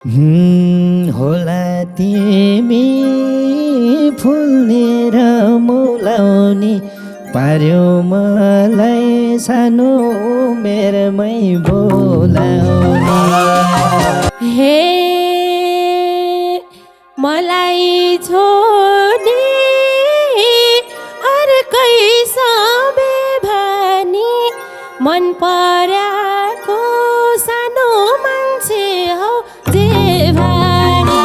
होला तिमी फुल्ने र मौलाउने पार्यो मलाई सानो उमेरमै बोलाउने। हे मलाई छोडी अर्कैसँग भनी मन पराको सानो मान्छे हौ जे भनी।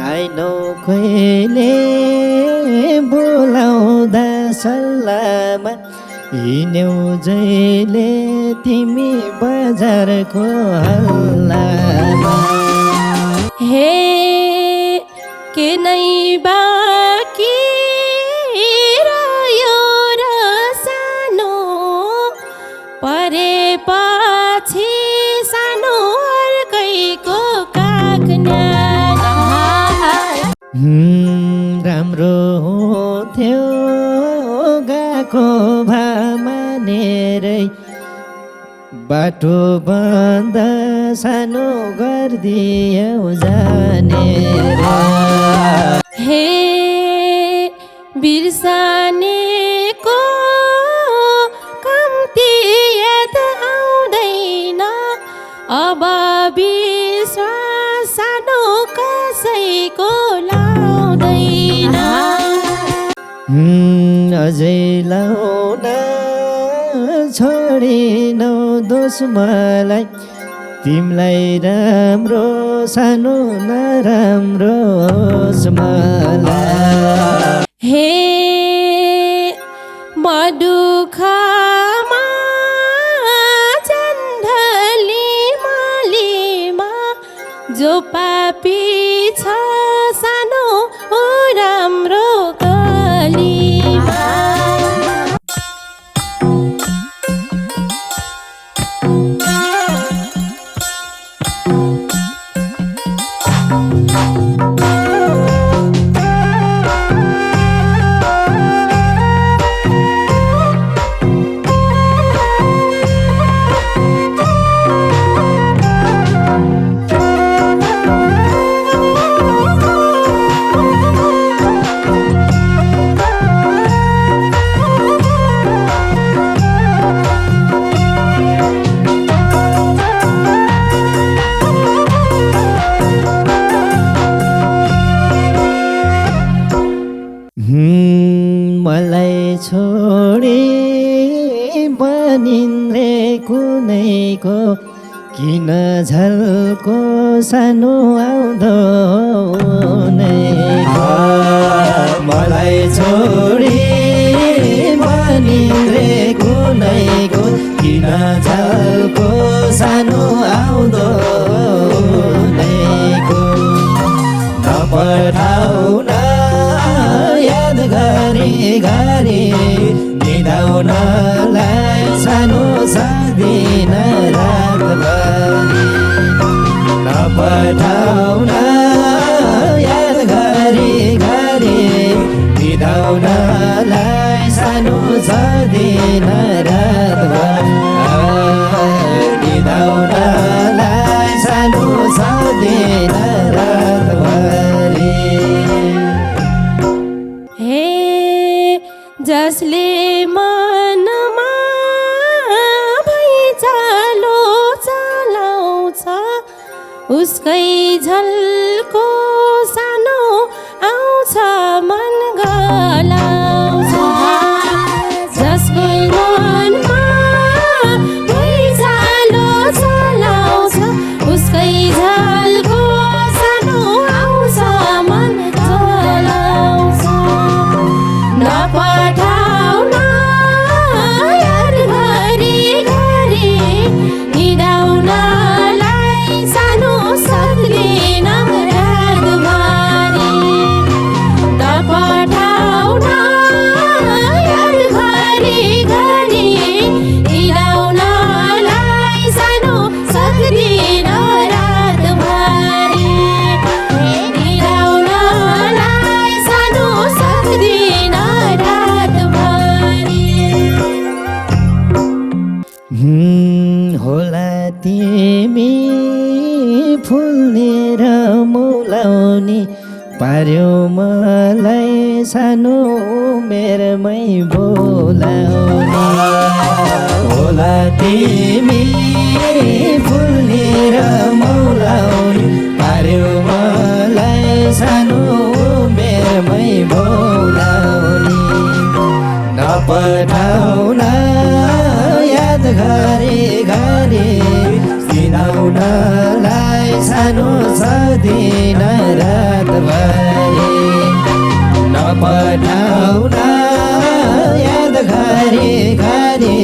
आइनौ कहिले बोलाउँदा सल्लाहमा हिँड्यौ जहिले तिमी बजारको हल्लामा। हे के नै बाँकी रह्यो र सानो परेपछि सानो अर्कैको काखना। राम्रो हुन्थ्यो गएको भामानेरै बाटो बन्द सानो गरिदियौ जानेर। हे बिर्सनेको कम्ती याद आउँदैन अब विश्वास सानो कसैको लाउँदैन। अझै लाउन छोडिनौ दोष मलाई तिमीलाई राम्रो सानो नराम्रो होस् मलाई। हे म दुःखमा चण्डलीमा जो पापी छ सानो राम्रो गलीमा। मलाई छोडी बनिन्ले कुनैको किन झल्को सानो आउँदो नैको। मलाई छोडी बनिन्ले कुनैको किन झल्को सानो आउँदो नैको। नपठाउन याद गरी गरी निदाउनलाई सानो सादिन रातभरि। नपठाउन याद गरी गरी निदाउनलाई सानो सादिन रातभरि। निदाउनलाई सानो सादिन रातभरि। जसले मनमा भैँचालो चलाउँछ उसकै झल्को सानो आउँछ मन गलाउँछ। जसको मनमा भैँचालो चलाउँछ उसकै झल्को सानो आउँछ मन गलाउँछ। नपठाउन याद गरी गरी निदाउनलाई सानो सक्दिन रातभरि। फुल्ने र मौलाउने पार्यो मलाई सानो उमेरमै बोलाउने होला तिमी फुल्ने र मौलाउने पार्यो मलाई सानो उमेरमै बोलाउने नपठाउन याद गरे गरे सिनाउनलाई सानो सदिन रातभरि नपठाउन याद गरे गरे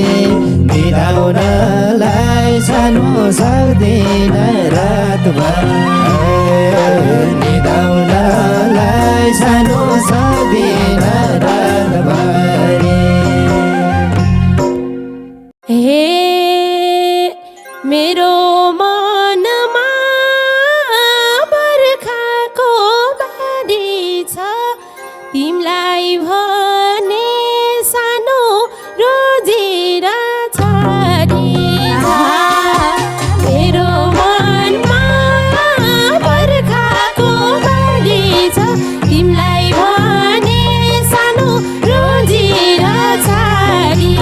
बिताउनलाई सानो सदिन रातभरि निदाउनलाई सानो सदिन रातभरि हे मेरो मनमा बर्खाको बादी छ तिमीलाई भने सानो रोजेर छाडी मेरो मनमा बर्खाको बादी छ तिमीलाई भने सानो रोजेर छाडी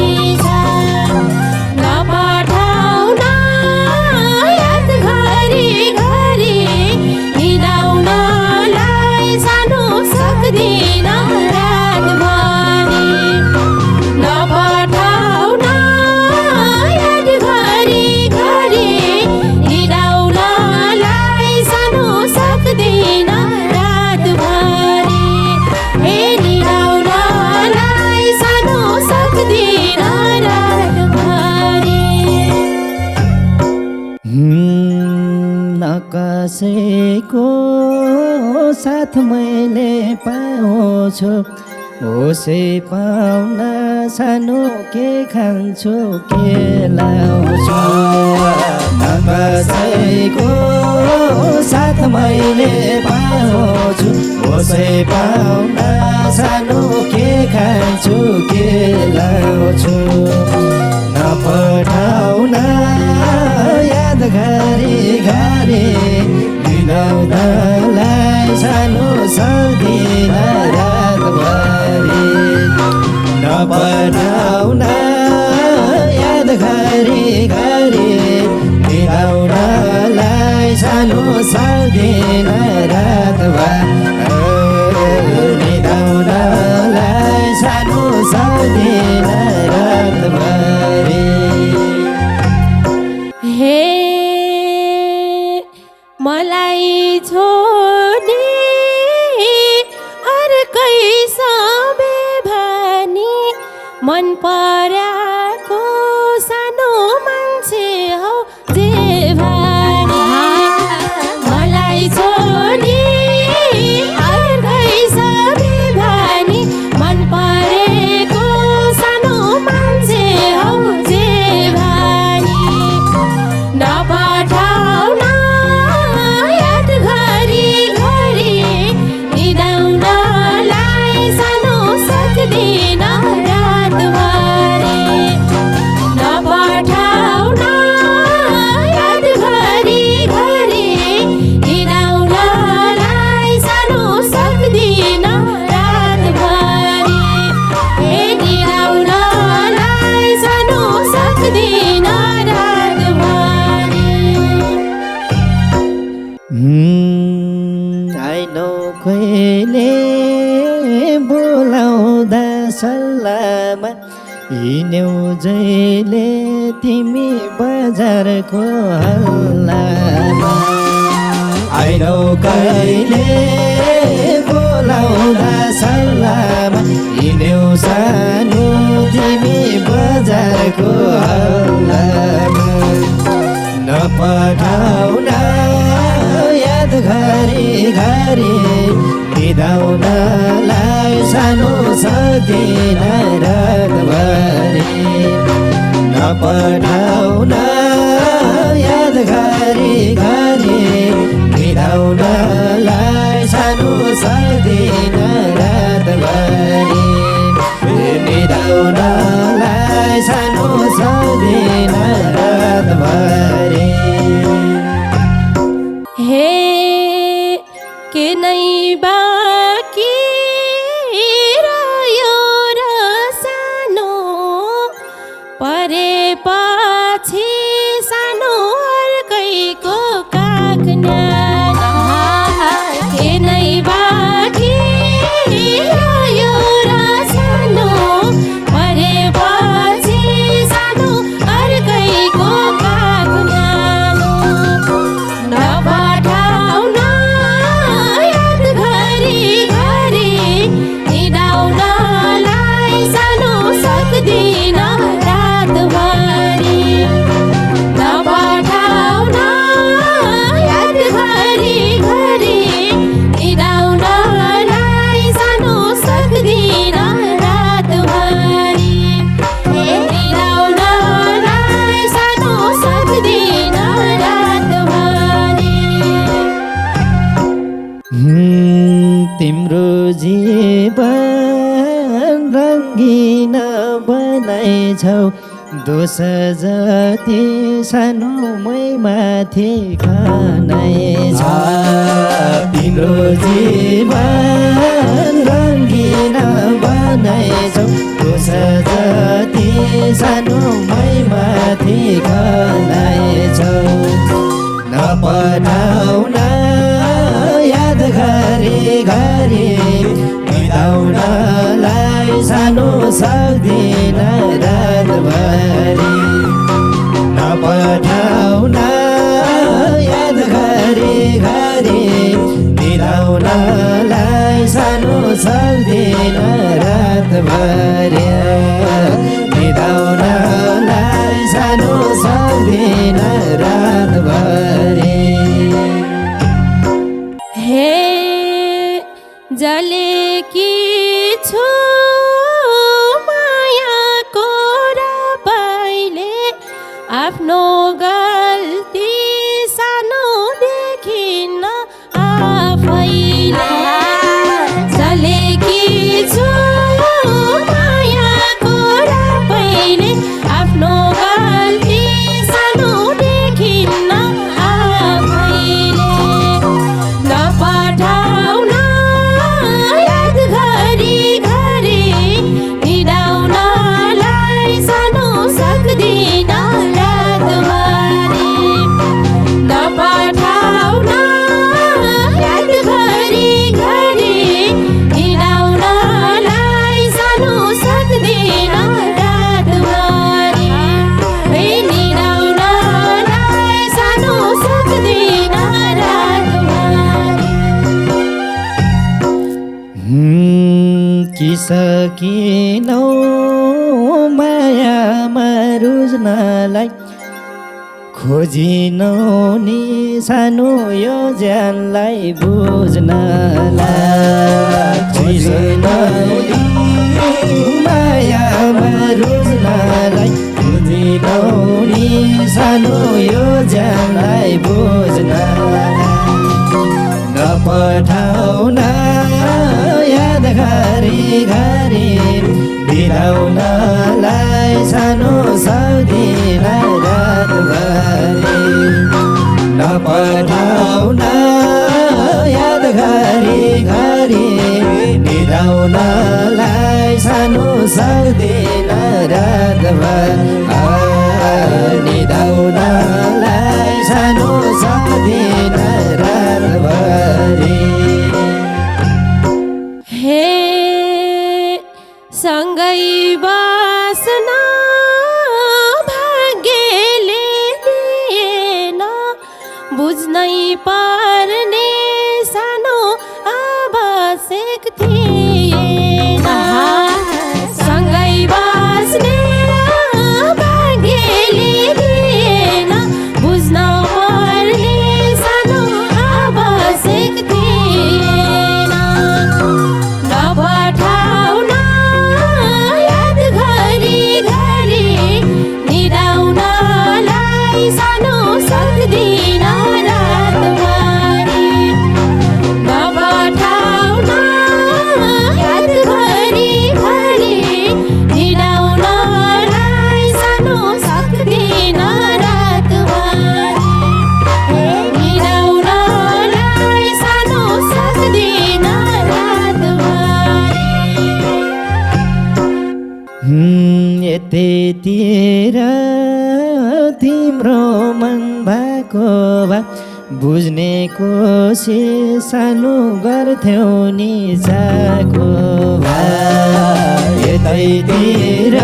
नपठाउन याद गरी गरी हिँडाउनलाई सानो सक्दिन रातभरि नपठाउन याद गरी गरी हिँडाउनलाई सानो सक्दिन रातभरि हे हिँडाउनलाई सानो सक्दिन रातभरि नकसेको साथ मैले पाउँछु होसै पाउन सानो के खान्छु के लाउँछु नकसेको साथ मैले पाउँछु होसै पाउन सानो के खान्छु के लाउँछु नपठाउन याद गरी गरी बिनाउनलाई सानो सदिन रातभरि नपठाउन याद गरी गरी बिनाउनलाई सानो सदिन रातभरि निदाउनलाई सानो सदिन रातभरि हे मलाई छोडी अर्कैसँग भनी मन पराएको सानो मान्छे हौ जे भनी मलाई छोडी अर्कैसँग भनी मन परेको सानो मान्छे हौ जे भनी नपठाउन याद गरी गरी निदाउनलाई सानो सक्दिन रातभरि नपठाउन याद गरी गरी निदाउनलाई सानो सक्दिन रातभरि हे निदाउनलाई सानो सक्दिन रातभरि आइनौ कहिले बोलाउँदा सल्लाहमा हिँड्यौ जहिले तिमी बजारको हल्लामा आइनौ कहिले बोलाउँदा सल्लाहमा हिँड्यौ सानो तिमी बजारको हल्लामा नपठाउन याद गरी गरी बिताउनलाई सानो सदिन रातभरि नपठाउन याद गरी गरी बिताउनलाई सानो सदिन रातभरि बिताउनलाई सानो सदिन रातभरि दोष जति सानो मै माथि खनाइ छ तिम्रो जीवन रङ्गिन बनाइछौ दोष जति सानो मै माथि खनाइछौ नपठाउन याद गरी गरी बिताउनलाई सानो सक्दिन रातभरि नपठाउन याद गरी गरी बिताउनलाई सानो सक्दिन रातभरि बिताउनलाई सानो सक्दिन रातभरि हे जलेकी छु मायाको र पहिले आफ्नो गल्ती सानो देखिन्न आफैले जलेकी छु मायाको र पहिले आफ्नो गल्ती सानो देखिन्न आफैले नपठाउन याद गरी गरी निदाउनलाई सानो सक्दिन रातभरि नपठाउन याद गरी गरी निदाउनलाई सानो सक्दिन रातभरि निदाउनलाई सानो सक्दिन रातभरि किसकिनौ मायामा रुज्नलाई खोजिनौ नि सानो यो ज्यानलाई बुझ्नलाई खोजिनौ नि मायामा रुज्नलाई खोजिनौ नि सानो यो ज्यानलाई बुझ्नलाई नपठाउन याद गरी गरी बिताउनलाई सानो सक्दिन रातभरि नपठाउन याद गरी गरी बिताउनलाई सानो सक्दिन रातभरि निदाउनलाई सानो सक्दिन रातभरि हे सँगै बस्न भाग्यले दिएन बुझ्नै पर्ने सानो आवश्यक थिएन सँगै बस्ने भाग्यले दिएन बुझ्न पर्ने सानो आवश्यक थिएन नपठाउन याद गरी गरी निदाउनलाई सानो सक्दिन रातभरि नपठाउन याद गरी गरी निदाउनलाई सानो सक्दिन रातभरि निदाउनलाई सानो सक्दिन रातभरि यतितिर तिम्रो मन भएको भए बुझ्ने कोसिस सानो गर्थ्यौ नि जाको भए यतैतिर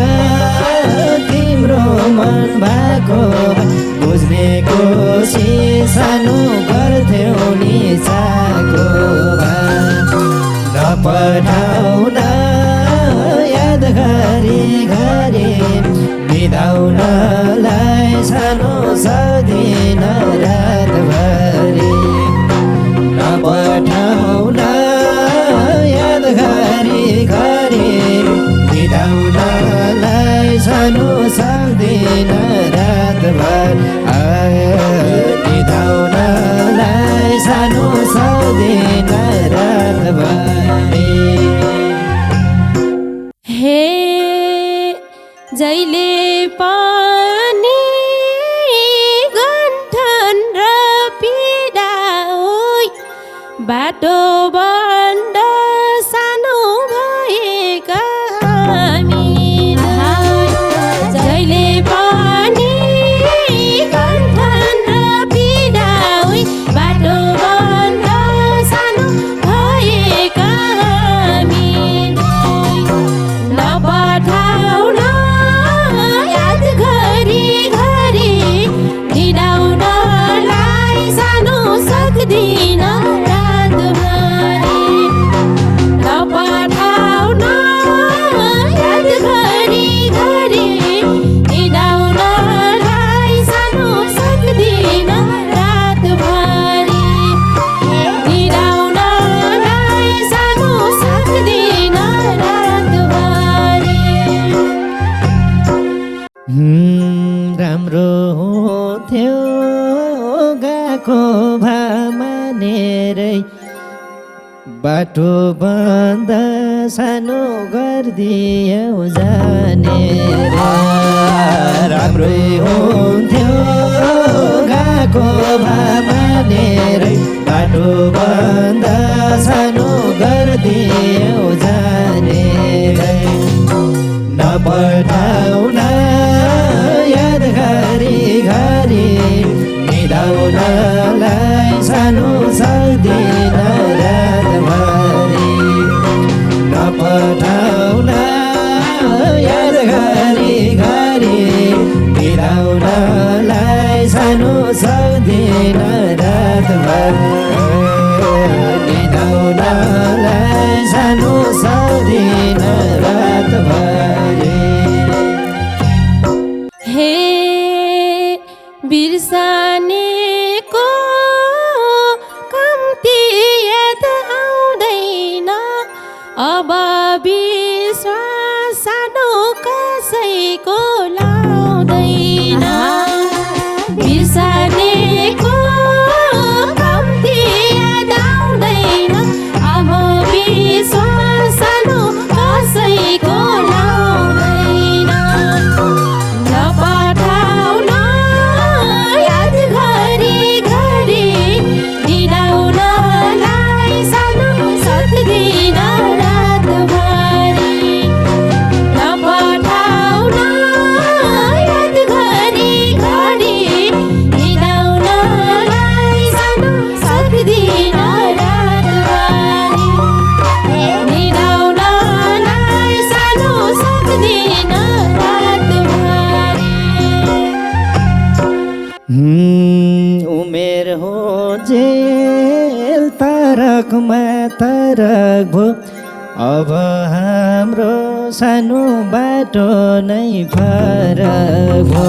तिम्रो मन भएको भए बुझ्ने कोसिस सानो गर्थ्यौ नि जाको भए नपठाउन याद गरी गरी बिताउनलाई सानो सक्दिन रातभरि नपठाउन याद गरी गरी बिताउनलाई सानो सक्दिन रातभरि बिताउनलाई सानो सक्दिन रातभरि हे जहिले बाटो बन्द सानो भएका हामीलाई जहिले पनि कन्ठन र पीडा होइ बाटो बन्द सानो भएका हामीलाई नपठाउन याद घरी घरी निदाउनलाई सानो सक्दिन रातभरि नपठाउन याद घरी घरी निदाउनलाई सानो सक्दिन रातभरि निदाउनलाई सानो सक्दिन रातभरि राम्रो हुन्थ्यो गएको भए मानेरै बाटो बन्द सानो गरिदियौ जानेर राम्रै हुन्थ्यो गएको भए मानेरै बाटो बन्द सानो गरिदियौ जानेरै नपठाउन याद घरी घरी निदाउनलाई सानो सक्दिन रातभरि नपठाउन याद घरी घरी निदाउनलाई सानो सक्दिन रातभरि निदाउनलाई सानो सक्दिन रातभरि हे बिर्सनेको कम्ती याद आउँदैन अब विश्वास सानो कसैको लाउँदैन बिर्सनेको कम्ती याद आउँदैन अब विश्वास सानो कसैको लाउँदैन नपठाउन याद घरी घरी निदाउनलाई सानो सक्दिन रातभरि नपठाउन याद घरी घरी निदाउनलाई सानो सक्दिन रातभरि निदाउनलाई सानो सक्दिन रातभरि उमेर हो जेल तरकमा तरक भो अब हाम्रो सानो बाटो नै फरक भो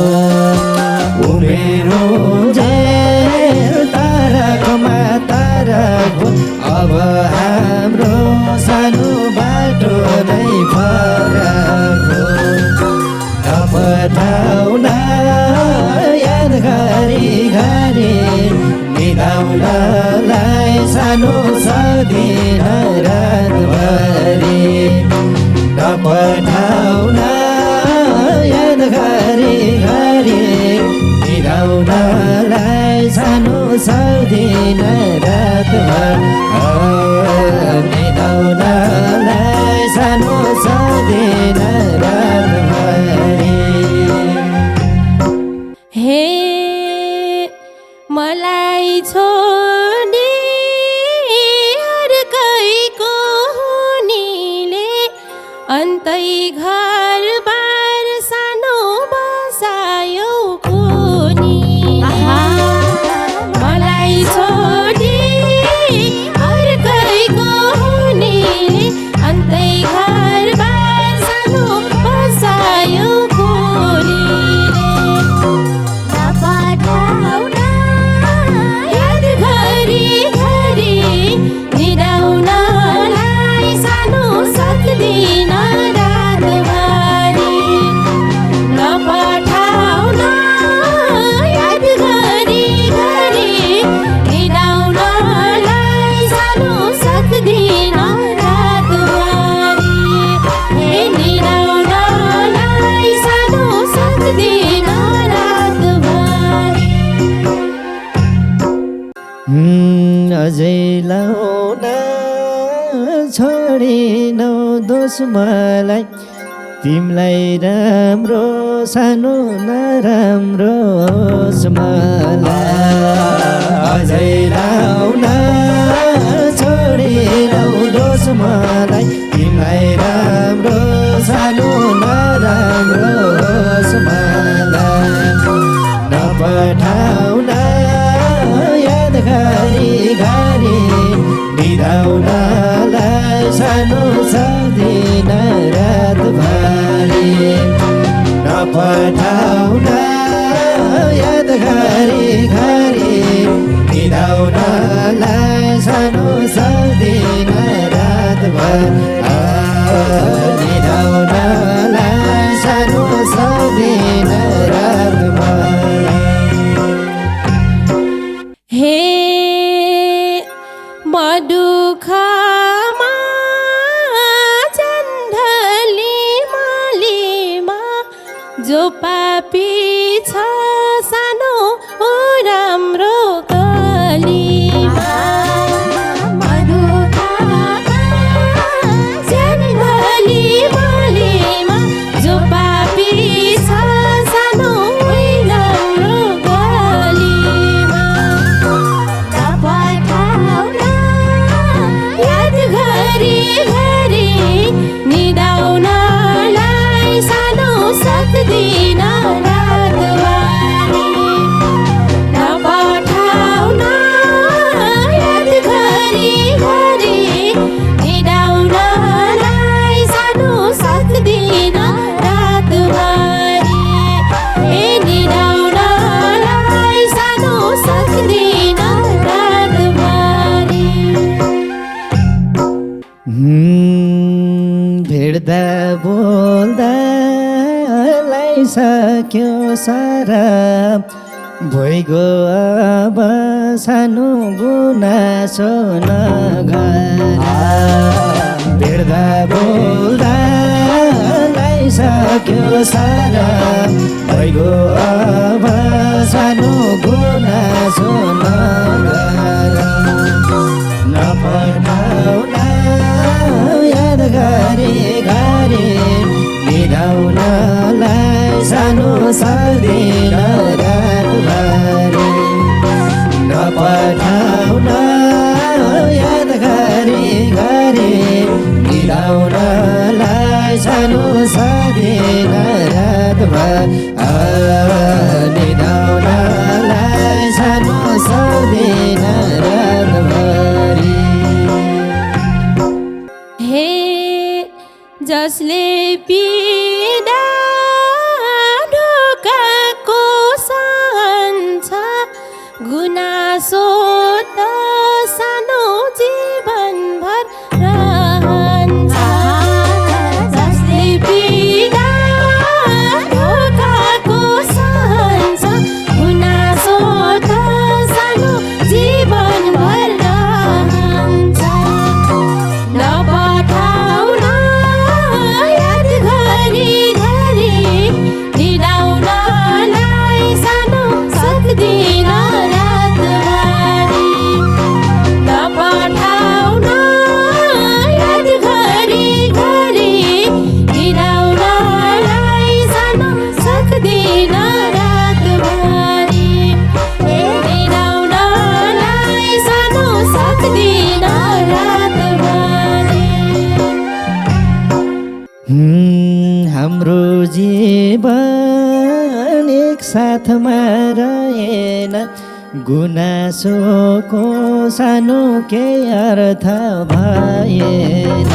उमेर हो जेल तरकमा तरक भो अब हाम्रो सानो बाटो नै फरक भो नपठाउन याद घरी घरी निदाउनलाई सानो सक्दिन रातभरि नपठाउन याद घरी घरी निदाउनलाई सानो सक्दिन रातभरि निदाउनलाई सानो सक्दिन रातभरि हे मलाई छोडी अर्कैको हुनेले अन्तै घर बार सानो बसायो कुनी मलाई छोडी अर्कैको हुनेले अन्तै घर बार सानो बसायो कुनीले नपठाउन याद घरी अझै लाउन छोडिनौ दोष मलाई तिमीलाई राम्रो सानो नराम्रो मलाई अझै लाउन छोडिनौ दोष मलाई तिमीलाई राम्रो सानो नराम्रो मलाई नपठाउन याद गरी गरी बिताउनलाई सानो सक्दिन रातभरि नपठाउन याद गरी गरी बिताउनलाई सानो सक्दिन रातभरि बिताउनलाई सानो सक्दिन रातभरि हे म दुःखमा चण्डलीमा लिमा जो पापी छ सानो राम्रो गलीमा म दुःखमा चण्डलीमा लिमा जो पापी छ सानो राम्रो गलीमा नपठाउन याद गरी गरी निदाउनलाई सानो सक्दिन रातभरि नपठाउन याद गरी गरी निदाउनलाई सानो सक्दिन रातभरि ए निदाउनलाई सानो सक्दिन रातभरि भेट्दा बोल्दा लाइसक्यो सारा भइगयो अब सानो गुनासो नगर भेट्दा बोल्दा लाइसक्यो सारा भइगयो अब सानो गुनासो नगर नपठाउन याद गरी गरी बिताउनलाई सानो सक्दिन रातभरि नपठाउन याद गरी गरी बिताउनलाई सानो सक्दिन रातभरि बिताउनलाई सानो सक्दिन रातभरि हे जसले पीडा ढोकाको सहन्छ गुनासो त सानो जीवनभर रहन्छ जसले पीडा ढोकाको सहन्छ गुनासो त सानो जीवनभर रहन्छ नपठाउन याद गरी गरी निदाउनलाई सानो सक्दिन रातभरि नपठाउन याद गरी गरी निदाउनलाई सानो सक्दिन रातभरि ए निदाउनलाई सानो सक्दिन रातभरि हाम्रो जीवन एक साथमा रहेन गुनासोको सानो के अर्थ भएन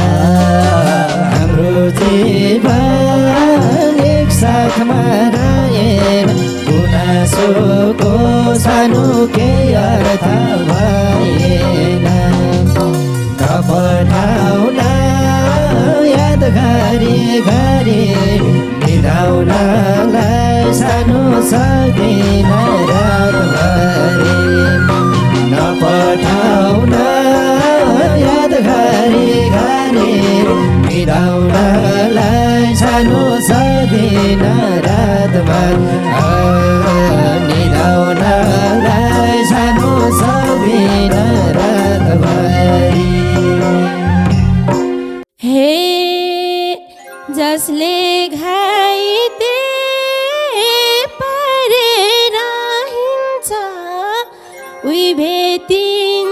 हाम्रो जीवन एक साथमा रहेन गुनासोको सानो के अर्थ भएन नपठाउन याद गरी गरी बिताउनलाई सानो सक्दिन रातभरि नपठाउन याद गरी गरी बिताउनलाई सानो सक्दिन रातभरि निदाउनलाई सानो सक्दिन भेटी